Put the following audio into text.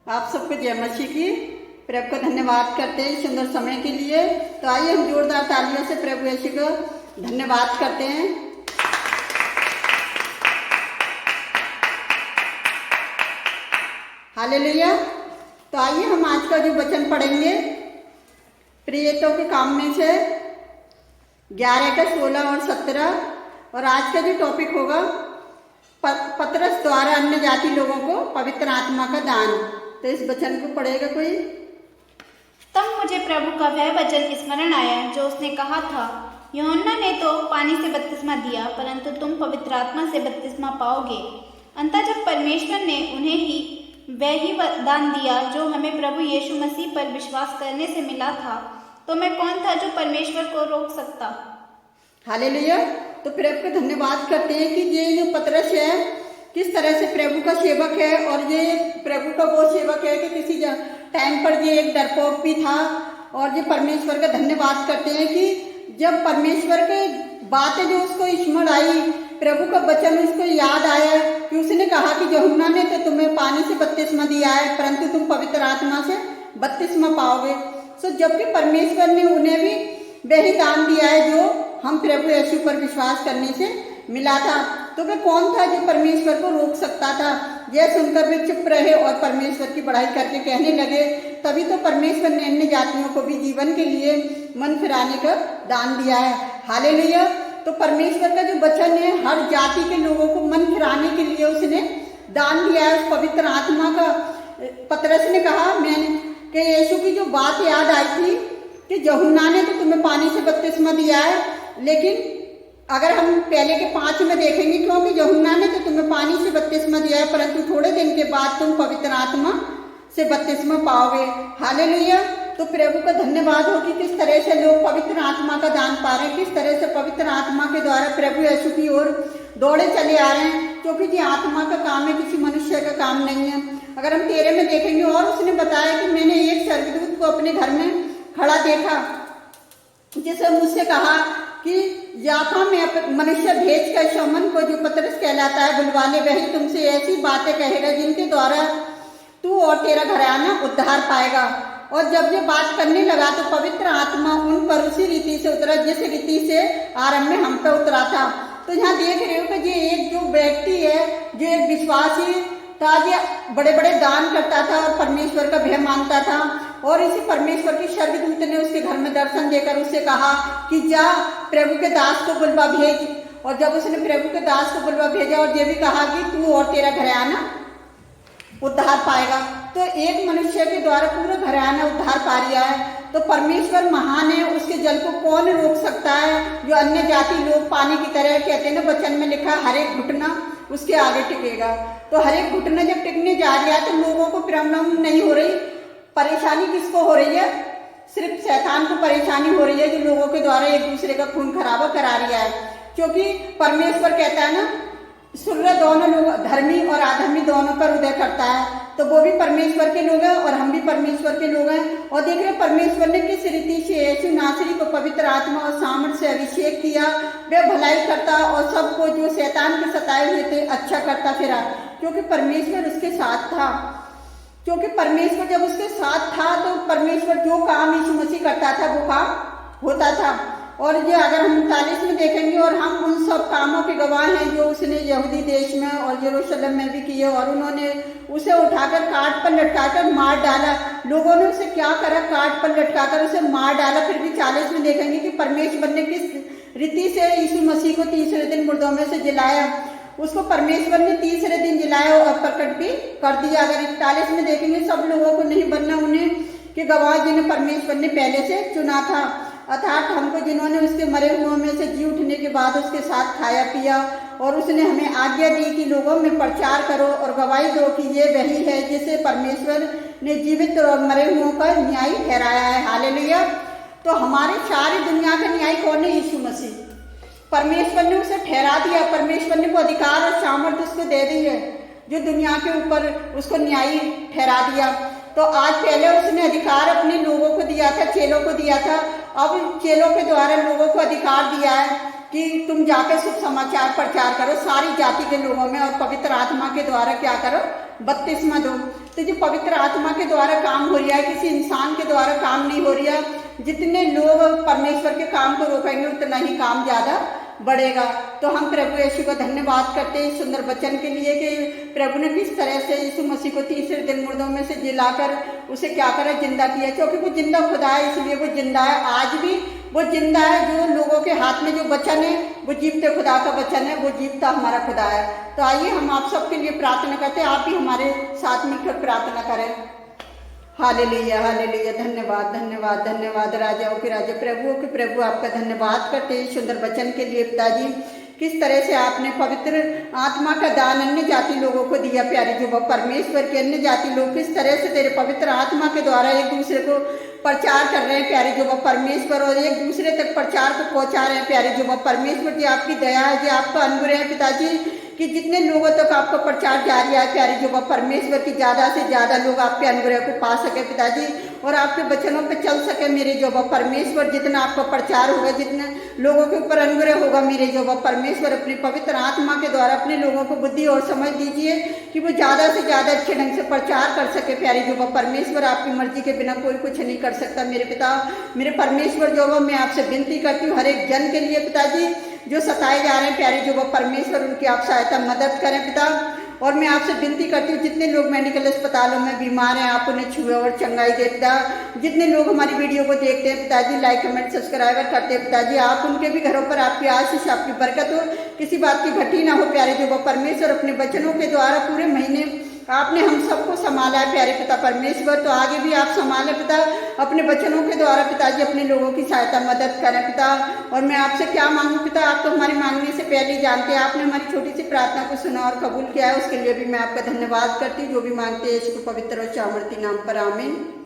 आप सबको जय मसीह की। प्रभु को धन्यवाद करते हैं सुंदर समय के लिए। तो आइए हम जोरदार तालियों से प्रभु यीशु को धन्यवाद करते हैं। हालेलुया। तो आइए हम आज का जो वचन पढ़ेंगे प्रेरितों के काम में से 11 का 16 और 17। और आज का जो टॉपिक होगा पतरस द्वारा अन्य जाति लोगों को पवित्र आत्मा का दान। तो इस वचन को पढ़ेगा कोई। तब मुझे प्रभु का वह वचन स्मरण आया जो उसने कहा था, यूहन्ना ने तो पानी से बपतिस्मा दिया, परंतु तुम पवित्र आत्मा से बपतिस्मा पाओगे। अतः जब परमेश्वर ने उन्हें ही वह ही दान दिया जो हमें प्रभु यीशु मसीह पर विश्वास करने से मिला था, तो मैं कौन था जो परमेश्वर को रोक सकता। हालेलुया। तो प्रभु को धन्यवाद करते हैं कि ये जो पतरस है किस तरह से प्रभु का सेवक है, और ये प्रभु का वो सेवक है कि किसी टाइम पर ये एक डरपोक भी था। और ये परमेश्वर का धन्यवाद करते हैं कि जब परमेश्वर के बातें जो उसको स्मरण आई, प्रभु का वचन उसको याद आया कि उसने कहा कि यूहन्ना ने तो तुम्हें पानी से बपतिस्मा दिया है, परंतु तुम पवित्र आत्मा से बपतिस्मा पाओगे। सो जबकि परमेश्वर ने उन्हें भी वही दान दिया है जो हम प्रभु यीशु पर विश्वास करने से मिला था, तो वे कौन था जो परमेश्वर को रोक सकता था। यह सुनकर वे चुप रहे और परमेश्वर की बड़ाई करके कहने लगे, तभी तो परमेश्वर ने अन्य जातियों को भी जीवन के लिए मन फिराने का दान दिया है। हालेलुया। तो परमेश्वर का जो वचन है हर जाति के लोगों को मन फिराने के लिए उसने दान दिया है, उस पवित्र आत्मा का। पतरस ने कहा मैंने कि यीशु की जो बात याद आई थी कि यूहन्ना ने तो तुम्हें पानी से बपतिस्मा दिया है, लेकिन अगर हम पहले के 5 में देखेंगे, क्योंकि यूहन्ना ने तो तुम्हें पानी से बपतिस्मा दिया है, परंतु थोड़े दिन के बाद तुम पवित्र आत्मा से बपतिस्मा पाओगे। हालेलुया। तो प्रभु का धन्यवाद हो कि किस तरह से लोग पवित्र आत्मा का दान पा रहे हैं, किस तरह से पवित्र आत्मा के द्वारा प्रभु यीशु की ओर दौड़े चले आ रहे हैं, क्योंकि ये आत्मा का काम है, किसी मनुष्य का काम नहीं है। अगर हम 13 में देखेंगे, और उसने बताया कि मैंने एक स्वर्गदूत को अपने घर में खड़ा देखा, जिसने मुझसे कहा कि याफा में मनुष्य भेज कर शमन को जो पतरस कहलाता है बुलवा ले, वही तुमसे ऐसी बातें कहेगा जिनके द्वारा तू और तेरा घराना उद्धार पाएगा। और जब ये बात करने लगा तो पवित्र आत्मा उन पर उसी रीति से उतरा जिस रीति से आरंभ में हम पे उतरा था। तो यहाँ देख रहे हो कि ये एक जो व्यक्ति है, जो एक विश्वासी था, ये बड़े बड़े दान करता था और परमेश्वर का भय मानता था। और इसी परमेश्वर की स्वर्गदूत ने उसके घर में दर्शन देकर उससे कहा कि जा प्रभु के दास को बुलवा भेज। और जब उसने प्रभु के दास को बुलवा भेजा और ये भी कहा कि तू और तेरा घराना उद्धार पाएगा, तो एक मनुष्य के द्वारा पूरा घराना उद्धार पा लिया है। तो परमेश्वर महान है, उसके जल को कौन रोक सकता है। जो अन्य जाति लोग पानी की तरह कहते हैं ना, वचन में लिखा हर एक घुटना उसके आगे टिकेगा। तो हर एक घुटना जब टिकने जा रहा है तो लोगों को प्रॉब्लम नहीं हो रही, परेशानी किसको हो रही है, सिर्फ शैतान को परेशानी हो रही है, जो लोगों के द्वारा एक दूसरे का खून खराबा करा रहा है। क्योंकि परमेश्वर कहता है ना, सूर्य दोनों लोग धर्मी और अधर्मी दोनों पर उदय करता है, तो वो भी परमेश्वर के लोग हैं और हम भी परमेश्वर के लोग हैं। और देख रहे परमेश्वर ने किस रीति से यीशु नासरी को पवित्र आत्मा और सामर्थ से अभिषेक किया। वह भलाई करता और सबको जो शैतान के सताए हुए थे अच्छा करता फिरा, क्योंकि परमेश्वर उसके साथ था। क्योंकि परमेश्वर जब उसके साथ था तो परमेश्वर जो काम यीशु मसीह करता था वो काम होता था। और ये अगर हम 39 में देखेंगे, और हम उन सब कामों के गवाह हैं जो उसने यहूदी देश में और यरूशलेम में भी किए। और उन्होंने उसे उठाकर काट पर लटकाकर मार डाला। लोगों ने उसे क्या करा, काट पर लटकाकर उसे मार डाला। फिर भी 40 में देखेंगे कि परमेश्वर ने किस रीति से यीशु मसीह को तीसरे दिन मुर्दों में से जिलाया। उसको परमेश्वर ने तीसरे दिन जिलाया और प्रकट भी कर दिया। अगर 41 में देखेंगे, सब लोगों को नहीं बनना उन्हें कि गवाह जिन्हें परमेश्वर ने पहले से चुना था, अर्थात हमको जिन्होंने उसके मरे हुओं में से जी उठने के बाद उसके साथ खाया पिया। और उसने हमें आज्ञा दी कि लोगों में प्रचार करो और गवाही दो कि ये वही है जिसे परमेश्वर ने जीवित और मरे हुओं का न्यायी ठहराया है। हालेलुया। तो हमारे सारी दुनिया का न्यायी कौन है? यीशु मसीह। परमेश्वर ने उसे ठहरा दिया, परमेश्वर ने वो अधिकार और सामर्थ्य उसको दे दी है जो दुनिया के ऊपर उसको न्यायी ठहरा दिया। तो आज पहले उसने अधिकार अपने लोगों को दिया था, चेलों को दिया था। अब चेलों के द्वारा लोगों को अधिकार दिया है कि तुम जाकर शुभ समाचार प्रचार करो सारी जाति के लोगों में, और पवित्र आत्मा के द्वारा क्या करो, बपतिस्मा दो। तो जो पवित्र आत्मा के द्वारा काम हो रहा है, किसी इंसान के द्वारा काम नहीं हो रहा। जितने लोग परमेश्वर के काम को रोकेंगे उतना ही काम ज़्यादा बढ़ेगा। तो हम प्रभु यीशु को धन्यवाद करते हैं सुंदर वचन के लिए कि प्रभु ने किस तरह से यीशु मसीह को तीसरे दिन मुर्दों में से जिलाकर उसे क्या करा, जिंदा किया। क्योंकि वो जिंदा खुदा है, इसलिए वो जिंदा है। आज भी वो जिंदा है। जो लोगों के हाथ में जो वचन है वो जीवते खुदा का वचन है, वो जीवता हमारा खुदा है। तो आइए हम आप सबके लिए प्रार्थना करते हैं। आप भी हमारे साथ मिलकर प्रार्थना करें। Hallelujah, hallelujah. धन्यवाद, धन्यवाद, धन्यवाद। राजाओं के राजा, प्रभुओं के प्रभु, आपका धन्यवाद करते हैं सुंदर वचन के लिए पिताजी। किस तरह से आपने पवित्र आत्मा का दान अन्य जाति लोगों को दिया प्यारे जो परमेश्वर के अन्य जाति लोग किस तरह से तेरे पवित्र आत्मा के द्वारा एक दूसरे को प्रचार कर रहे हैं प्यारे जो परमेश्वर, और एक दूसरे तक प्रचार को पहुंचा रहे हैं प्यारे जो परमेश्वर जी। आपकी दया है जी, आपका अनुग्रह है पिताजी कि जितने लोगों तक आपका प्रचार जारी है प्यारे जो परमेश्वर की ज़्यादा से ज़्यादा लोग आपके अनुग्रह को पा सके पिताजी, और आपके वचनों पे चल सके मेरे जो परमेश्वर। जितना आपका प्रचार होगा, जितने लोगों के ऊपर अनुग्रह होगा मेरे जो परमेश्वर, अपनी पवित्र आत्मा के द्वारा अपने लोगों को बुद्धि और समझ दीजिए कि वो ज़्यादा से ज़्यादा अच्छे ढंग से प्रचार कर सके प्यारे जो परमेश्वर। आपकी मर्जी के बिना कोई कुछ नहीं कर सकता मेरे पिता, मेरे परमेश्वर। जो मैं आपसे विनती करती हूँ हर एक जन के लिए पिताजी जो सताए जा रहे हैं प्यारे जो परमेश्वर, उनकी आप सहायता मदद करें पिता। और मैं आपसे विनती करती हूँ जितने लोग मेडिकल अस्पतालों में बीमार हैं आप उन्हें छुए और चंगाई दे पिता। जितने लोग हमारी वीडियो को देखते हैं पिताजी, लाइक कमेंट सब्सक्राइबर करते हैं पिताजी, आप उनके भी घरों पर आपकी आशीष आपकी बरकत हो, किसी बात की घटी ना हो प्यारे जो परमेश्वर। अपने वचनों के द्वारा पूरे महीने आपने हम सबको संभाला है प्यारे पिता परमेश्वर, तो आगे भी आप संभालें पिता अपने वचनों के द्वारा पिताजी। अपने लोगों की सहायता मदद करें पिता। और मैं आपसे क्या मांगू पिता, आप तो हमारी मांगने से पहले जानते हैं। आपने हमारी छोटी सी प्रार्थना को सुना और कबूल किया है, उसके लिए भी मैं आपका धन्यवाद करती हूँ। जो भी मांगते हैं इसको पवित्र और सामर्थी नाम पर, आमीन।